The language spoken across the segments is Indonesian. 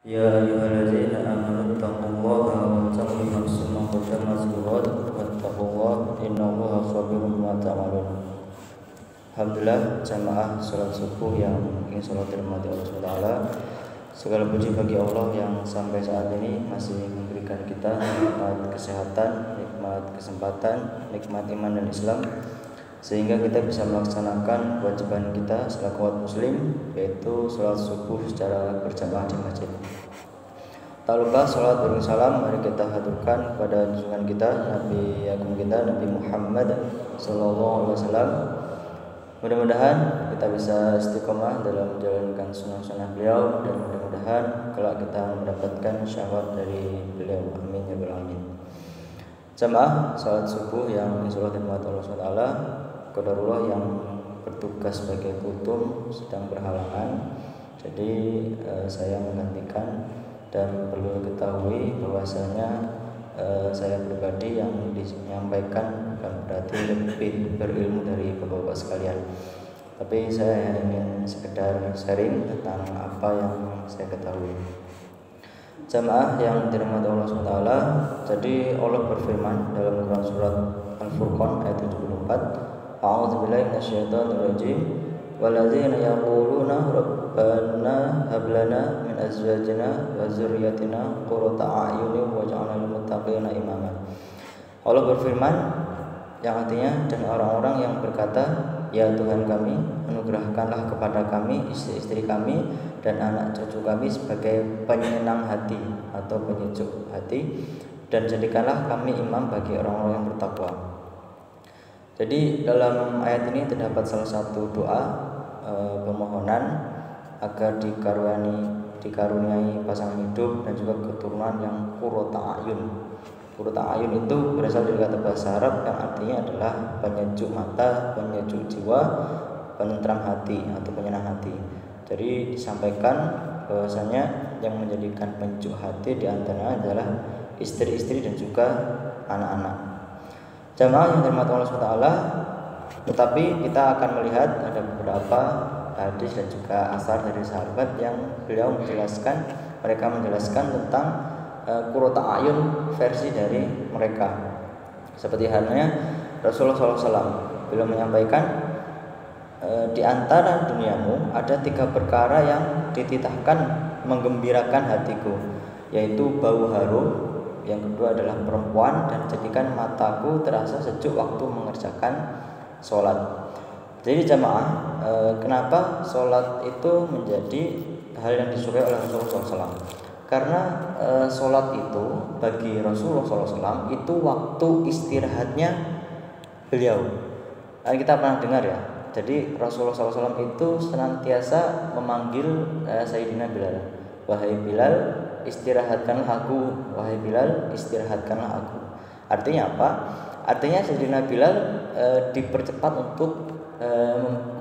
يا أيها الذين آمنوا اتقوا الله ولتنظر نفس ما قدمت لغد واتقوا الله إن الله خبير بما تعملون. Alhamdulillah, jamaah salat subuh yang ingin salat dirahmati Allah SWT. Segala puji bagi Allah yang sampai saat ini masih memberikan kita nikmat kesehatan, nikmat kesempatan, nikmat iman dan Islam, sehingga kita bisa melaksanakan kewajiban kita selaku umat muslim, yaitu salat subuh secara berjamaah di masjid. Tak lupa salat beri salam mari kita haturkan kepada junjungan kita, Nabi agung kita, Nabi Muhammad sallallahu alaihi wasallam. Mudah-mudahan kita bisa istiqomah dalam menjalankan sunnah-sunnah beliau, dan mudah-mudahan kelak kita mendapatkan syafaat dari beliau. Amin ya rabbal alamin. Jamaah salat subuh yang insyaallah dirahmati Allah SWT, qadarullah yang bertugas sebagai kutum sedang berhalangan. Jadi saya menggantikan, dan perlu diketahui bahwasanya saya pribadi yang menyampaikan bukan berarti lebih berilmu dari bapak-bapak sekalian, tapi saya ingin sekedar sharing tentang apa yang saya ketahui. Jamaah yang dirahmati Allah SWT, jadi Allah berfirman dalam Quran surat Al-Furqan ayat 74, A'udzubillahi minasyaitonirrajim, walladzina yaquluna rabbana hab lana min azwajina wa dzurriyyatina qurrata a'yunin waj'alna lil muttaqina imama. Allah berfirman yang artinya, dan orang-orang yang berkata, ya Tuhan kami, anugerahkanlah kepada kami istri-istri kami dan anak cucu kami sebagai penyenang hati atau penyejuk hati, dan jadikanlah kami imam bagi orang-orang yang bertakwa. Jadi dalam ayat ini terdapat salah satu doa permohonan agar dikaruniai pasangan hidup dan juga keturunan yang qurrata a'yun. Qurrata a'yun itu berasal dari kata bahasa Arab yang artinya adalah penyejuk mata, penyejuk jiwa, penentram hati atau penyenang hati. Jadi disampaikan bahwasanya yang menjadikan penyejuk hati diantaranya adalah istri-istri dan juga anak-anak. Jamaah yang dirahmati Allah SWT, tetapi kita akan melihat ada beberapa hadis dan juga asar dari sahabat yang mereka menjelaskan tentang qurrata a'yun versi dari mereka. Seperti halnya Rasulullah SAW, beliau menyampaikan, di antara duniamu ada 3 perkara yang dititahkan menggembirakan hatiku, yaitu bau harum, yang kedua adalah perempuan, dan jadikan mataku terasa sejuk waktu mengerjakan sholat. Jadi jamaah, kenapa sholat itu menjadi hal yang disukai oleh Rasulullah SAW? Karena sholat itu bagi Rasulullah SAW itu waktu istirahatnya beliau. Kita pernah dengar ya. Jadi Rasulullah SAW itu senantiasa memanggil Sayyidina Bilal, wahai Bilal, istirahatkanlah aku, wahai Bilal, istirahatkanlah aku. Artinya apa? Artinya Sayyidina Bilal dipercepat untuk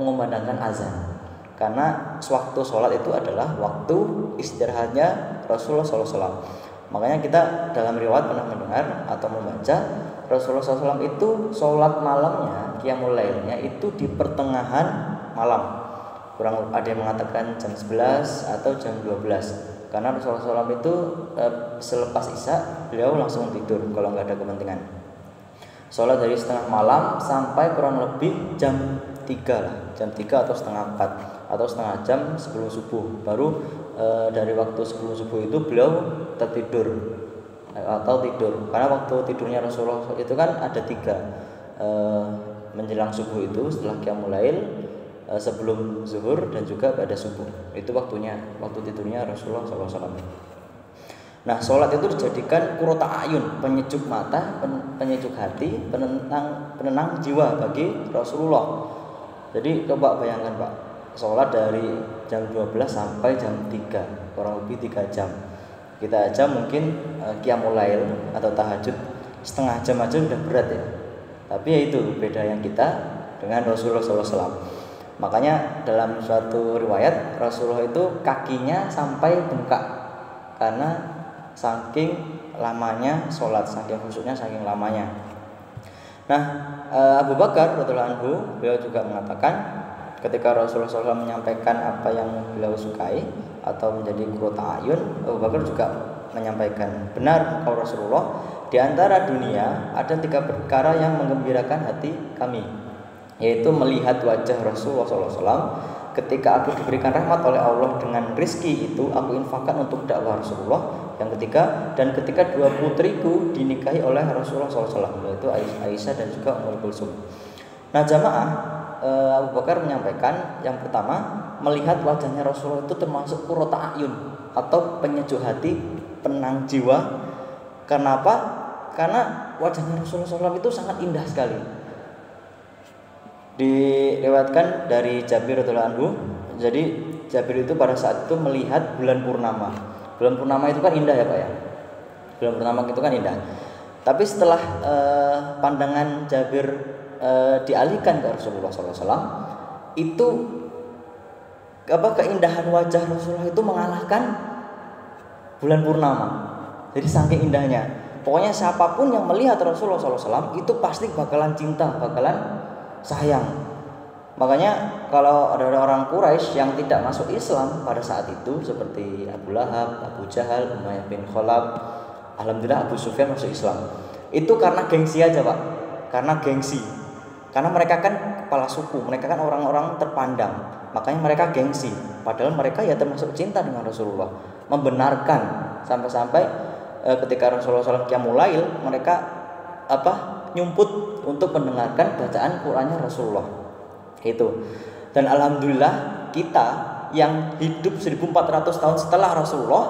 mengumandangkan azan, karena waktu sholat itu adalah waktu istirahatnya Rasulullah SAW. Makanya kita dalam riwayat pernah mendengar atau membaca Rasulullah SAW itu sholat malamnya, qiyamul lailnya itu di pertengahan malam. Kurang ada yang mengatakan jam 11 atau jam 12, karena Rasulullah SAW itu selepas isya beliau langsung tidur kalau nggak ada kepentingan. Sholat dari setengah malam sampai kurang lebih jam 3 lah, jam 3 atau setengah 4 atau setengah jam sebelum subuh. Baru dari waktu sebelum subuh itu beliau tertidur atau tidur, karena waktu tidurnya Rasulullah itu kan ada 3, menjelang subuh itu setelah qiyamul lail, sebelum zuhur, dan juga pada subuh. Itu waktu tidurnya Rasulullah SAW. Nah, sholat itu dijadikan qurrata a'yun, penyejuk mata, penyejuk hati, penenang jiwa bagi Rasulullah. Jadi coba bayangkan Pak, sholat dari jam 12 sampai jam 3, kurang lebih 3 jam. Kita aja mungkin qiyamul lail atau tahajud setengah jam aja udah berat ya. Tapi ya itu beda yang kita dengan Rasulullah SAW. Makanya dalam suatu riwayat Rasulullah itu kakinya sampai bengkak karena saking lamanya sholat, saking khusyuknya, saking lamanya. Nah, Abu Bakar radhiyallahu anhu, beliau juga mengatakan ketika Rasulullah SAW menyampaikan apa yang beliau sukai, atau menjadi qurrata ayun, Abu Bakar juga menyampaikan, benar kau Rasulullah, di antara dunia ada 3 perkara yang menggembirakan hati kami, yaitu melihat wajah Rasulullah SAW ketika aku diberikan rahmat oleh Allah dengan rizki itu aku infakkan untuk dakwah Rasulullah. Yang ketiga, dan ketika 2 putriku dinikahi oleh Rasulullah SAW, yaitu Aisyah dan juga Ummul Kulsum. Nah jamaah, Abu Bakar menyampaikan yang pertama, melihat wajahnya Rasulullah itu termasuk qurrata ayun atau penyejuk hati, penang jiwa. Kenapa? Karena wajahnya Rasulullah SAW itu sangat indah sekali. Diriwayatkan dari Jabir radhiyallahu anhu. Jadi Jabir itu pada saat itu melihat bulan purnama. Bulan purnama itu kan indah ya Pak ya. Bulan purnama itu kan indah. Tapi setelah pandangan Jabir dialihkan ke Rasulullah SAW, itu keindahan wajah Rasulullah itu mengalahkan bulan purnama. Jadi saking indahnya. Pokoknya siapapun yang melihat Rasulullah SAW itu pasti bakalan cinta, bakalan sayang. Makanya kalau ada orang Quraisy yang tidak masuk Islam pada saat itu, seperti Abu Lahab, Abu Jahal, Umayyah bin Khalaf, alhamdulillah Abu Sufyan masuk Islam. Itu karena gengsi aja Pak. Karena gengsi. Karena mereka kan kepala suku, mereka kan orang-orang terpandang. Makanya mereka gengsi. Padahal mereka ya termasuk cinta dengan Rasulullah, membenarkan sampai-sampai ketika Rasulullah SAW qiyamul lail, mereka nyumput untuk mendengarkan bacaan Qur'annya Rasulullah itu. Dan alhamdulillah kita yang hidup 1400 tahun setelah Rasulullah,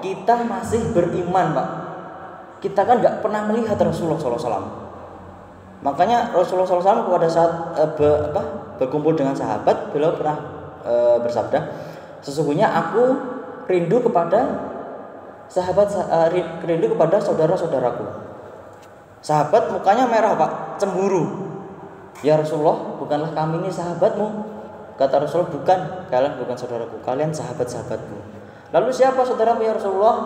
kita masih beriman Pak. Kita kan gak pernah melihat Rasulullah SAW. Makanya Rasulullah SAW pada saat berkumpul dengan sahabat, beliau pernah bersabda, sesungguhnya aku rindu kepada rindu kepada saudara-saudaraku. Sahabat mukanya merah Pak, cemburu. Ya Rasulullah, bukanlah kami ini sahabatmu? Kata Rasulullah, bukan, kalian bukan saudaraku, kalian sahabat-sahabatku. Lalu siapa saudaramu ya Rasulullah?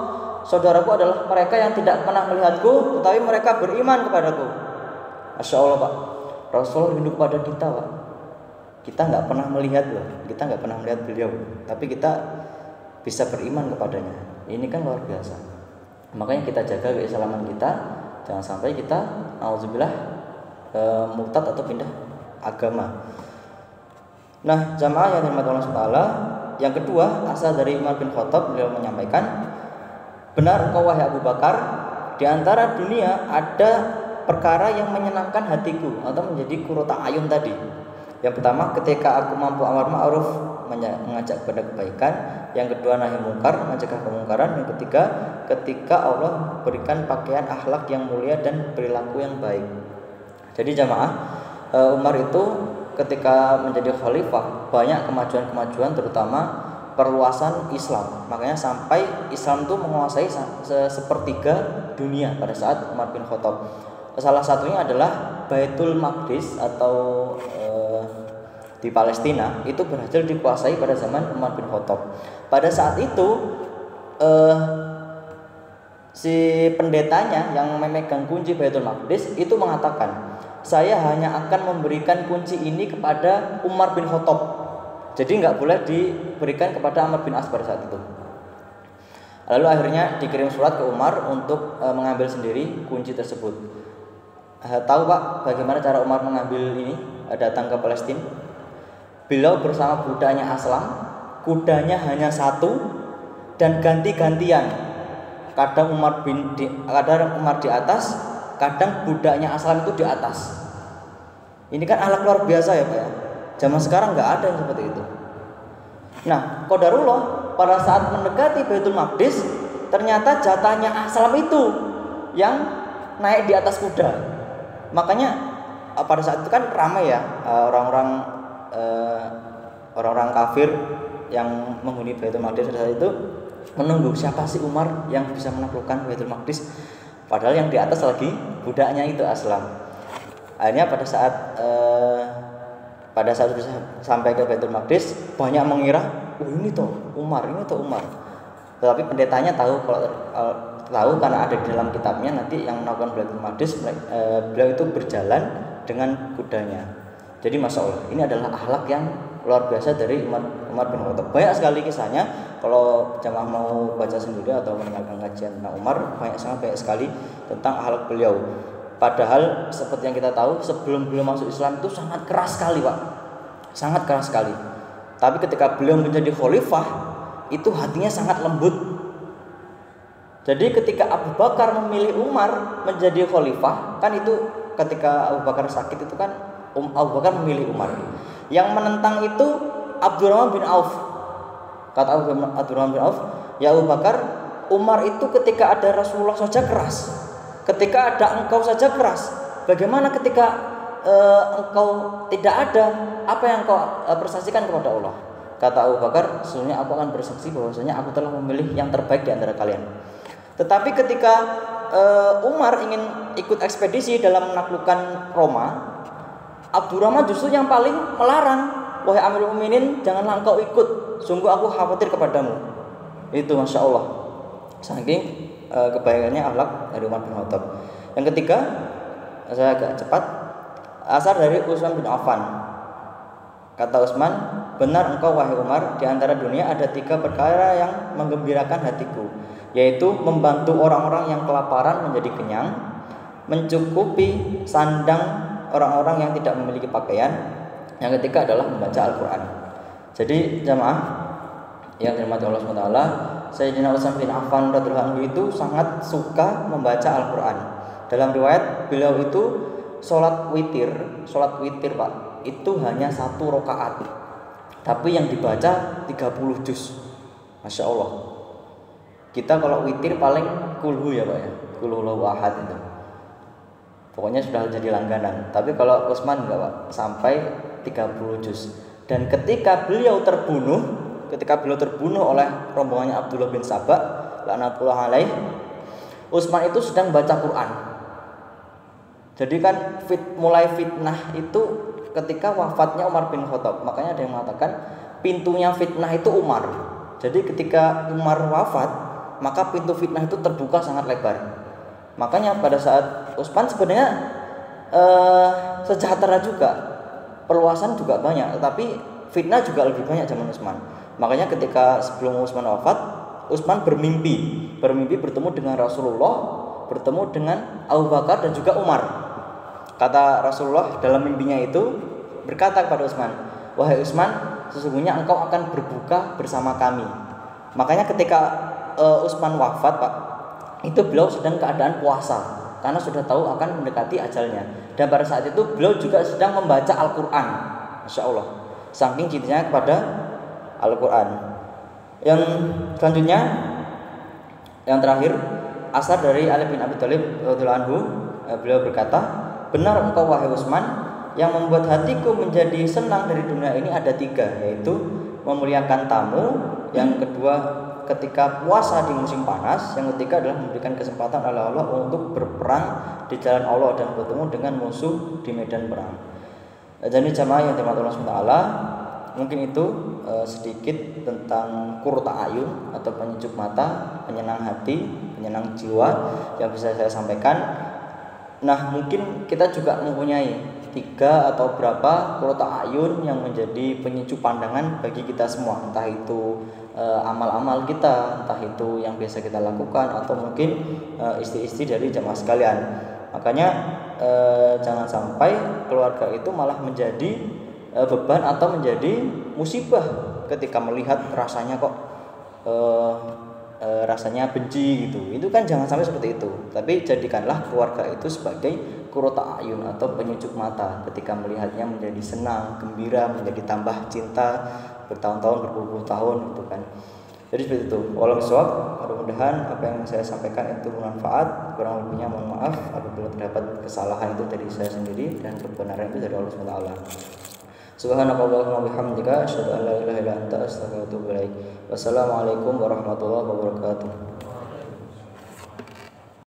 Saudaraku adalah mereka yang tidak pernah melihatku, tetapi mereka beriman kepadaku. Masya Allah Pak, Rasulullah rindu kepada kita Pak. Kita nggak pernah melihat loh, kita nggak pernah melihat beliau, tapi kita bisa beriman kepadanya. Ini kan luar biasa. Makanya kita jaga keislaman kita, jangan sampai kita auzubillah murtad atau pindah agama. Nah, jamaah yang dirahmati Allah Subhanahu, yang kedua asal dari Umar bin Khattab, beliau menyampaikan, benar engkau wahai Abu Bakar, di antara dunia ada perkara yang menyenangkan hatiku atau menjadi qurrata ayun tadi. Yang pertama, ketika aku mampu amar ma'ruf, mengajak kepada kebaikan. Yang kedua, nahi mungkar, mencegah kemungkaran. Yang ketiga, ketika Allah berikan pakaian akhlak yang mulia dan perilaku yang baik. Jadi jamaah, Umar itu ketika menjadi khalifah banyak kemajuan-kemajuan, terutama perluasan Islam. Makanya sampai Islam itu menguasai sepertiga dunia pada saat Umar bin Khattab. Salah satunya adalah Baitul Maqdis atau di Palestina itu berhasil dikuasai pada zaman Umar bin Khattab. Pada saat itu si pendetanya yang memegang kunci Baitul Maqdis itu mengatakan, saya hanya akan memberikan kunci ini kepada Umar bin Khattab. Jadi nggak boleh diberikan kepada Amr bin As pada saat itu. Lalu akhirnya dikirim surat ke Umar untuk mengambil sendiri kunci tersebut. Tahu Pak bagaimana cara Umar mengambil ini, datang ke Palestina? Beliau bersama budanya Aslam, kudanya hanya satu dan ganti-gantian. Kadang Umar di atas, kadang budaknya Aslam itu di atas. Ini kan akhlak luar biasa ya Pak ya. Zaman sekarang nggak ada yang seperti itu. Nah, qadarullah pada saat mendekati Baitul Maqdis, ternyata jatahnya Aslam itu yang naik di atas kuda. Makanya pada saat itu kan ramai ya orang-orang kafir yang menghuni Baitul Maqdis pada saat itu menunggu siapa sih Umar yang bisa menaklukkan Baitul Maqdis. Padahal yang di atas lagi budaknya itu Aslam. Akhirnya pada saat bisa sampai ke Baitul Maqdis, banyak mengira, ini tuh Umar. Tetapi pendetanya tahu karena ada di dalam kitabnya nanti yang melakukan Baitul Maqdis, beliau itu berjalan dengan kudanya. Jadi masya Allah, ini adalah akhlak yang luar biasa dari Umar bin Khattab. Banyak sekali kisahnya. kalau jamaah mau baca sendiri atau mendengarkan kajian tentang Umar, sangat banyak sekali tentang akhlak beliau. Padahal seperti yang kita tahu, sebelum beliau masuk Islam itu sangat keras sekali, Pak. Sangat keras sekali. Tapi ketika beliau menjadi khalifah, itu hatinya sangat lembut. Jadi ketika Abu Bakar memilih Umar menjadi khalifah, kan itu ketika Abu Bakar sakit itu kan Abu Bakar memilih Umar. Yang menentang itu Abdurrahman bin Auf. Kata Abdurrahman bin Auf, ya Abu Bakar, Umar itu ketika ada Rasulullah saja keras, ketika ada engkau saja keras. Bagaimana ketika engkau tidak ada, apa yang engkau bersaksikan kepada Allah? Kata Abu Bakar, sesungguhnya aku akan bersaksi bahwasanya aku telah memilih yang terbaik di antara kalian. Tetapi ketika Umar ingin ikut ekspedisi dalam menaklukkan Roma, Abdurrahman justru yang paling melarang. Wahai Amirul Mukminin, janganlah engkau ikut. Sungguh aku khawatir kepadamu. Itu Masya Allah. Saking kebaikannya akhlak dari Umar bin Khattab. Yang ketiga, saya agak cepat. Asar dari Utsman bin Affan. Kata Utsman, benar engkau wahai Umar, di antara dunia ada 3 perkara yang menggembirakan hatiku, yaitu membantu orang-orang yang kelaparan menjadi kenyang, mencukupi sandang orang-orang yang tidak memiliki pakaian. Yang ketiga adalah membaca Al-Quran. Jadi jamaah yang dirahmati Allah SWT, Sayyidina Utsman bin Affan radhiyallahu anhu itu sangat suka membaca Al-Quran. Dalam riwayat beliau itu sholat witir Pak, itu hanya 1 rakaat, tapi yang dibaca 30 juz. Masya Allah. Kita kalau witir paling kulhu ya Pak ya, kulhu lahu ahad itu. Pokoknya sudah jadi langganan. Tapi kalau Utsman enggak Pak, sampai 30 juz. Dan ketika beliau terbunuh oleh rombongannya Abdullah bin Sabah laknatullah alaih, Utsman itu sedang baca Quran. Jadi kan mulai fitnah itu ketika wafatnya Umar bin Khattab. Makanya ada yang mengatakan pintunya fitnah itu Umar. Jadi ketika Umar wafat, maka pintu fitnah itu terbuka sangat lebar. Makanya pada saat Utsman sebenarnya sejahtera juga, perluasan juga banyak, tetapi fitnah juga lebih banyak zaman Utsman. Makanya ketika sebelum Utsman wafat, Utsman bermimpi bertemu dengan Rasulullah, bertemu dengan Abu Bakar dan juga Umar. Kata Rasulullah dalam mimpinya itu berkata kepada Utsman, wahai Utsman, sesungguhnya engkau akan berbuka bersama kami. Makanya ketika Utsman wafat Pak, itu beliau sedang keadaan puasa karena sudah tahu akan mendekati ajalnya. Dan pada saat itu beliau juga sedang membaca Al-Quran. Masya Allah, saking cintanya kepada Al-Quran. Yang selanjutnya, yang terakhir, asar dari Ali bin Abi Thalib radhiyallahu anhu, beliau berkata, benar engkau wahai Utsman, yang membuat hatiku menjadi senang dari dunia ini ada 3, yaitu memuliakan tamu, yang kedua ketika puasa di musim panas, yang ketiga adalah memberikan kesempatan oleh Allah untuk berperang di jalan Allah dan bertemu dengan musuh di medan perang. Jadi jamaah yang dirahmati Allah SWT, mungkin itu sedikit tentang qurrata ayun atau penyejuk mata, penyenang hati, penyenang jiwa yang bisa saya sampaikan. Nah, mungkin kita juga mempunyai 3 atau berapa qurrata ayun yang menjadi penyejuk pandangan bagi kita semua, entah itu amal-amal kita, entah itu yang biasa kita lakukan, atau mungkin istri-istri dari jamaah sekalian. Makanya jangan sampai keluarga itu malah menjadi beban atau menjadi musibah ketika melihat rasanya kok rasanya benci gitu. Itu kan jangan sampai seperti itu. Tapi jadikanlah keluarga itu sebagai qurrata ayun atau penyejuk mata, ketika melihatnya menjadi senang, gembira, menjadi tambah cinta bertahun-tahun, berpuluh-puluh tahun gitu kan. Jadi seperti itu. Wallahu shawab. Mudah-mudahan apa yang saya sampaikan itu bermanfaat. Kurang lebihnya mohon maaf apabila terdapat kesalahan itu dari saya sendiri dan kebenaran itu dari Allah SWT. Subhanakallahumma bihamdika asyhadu an la ilaha illa anta astaghfiruka wa atubu ilaik. Wassalamualaikum warahmatullahi wabarakatuh.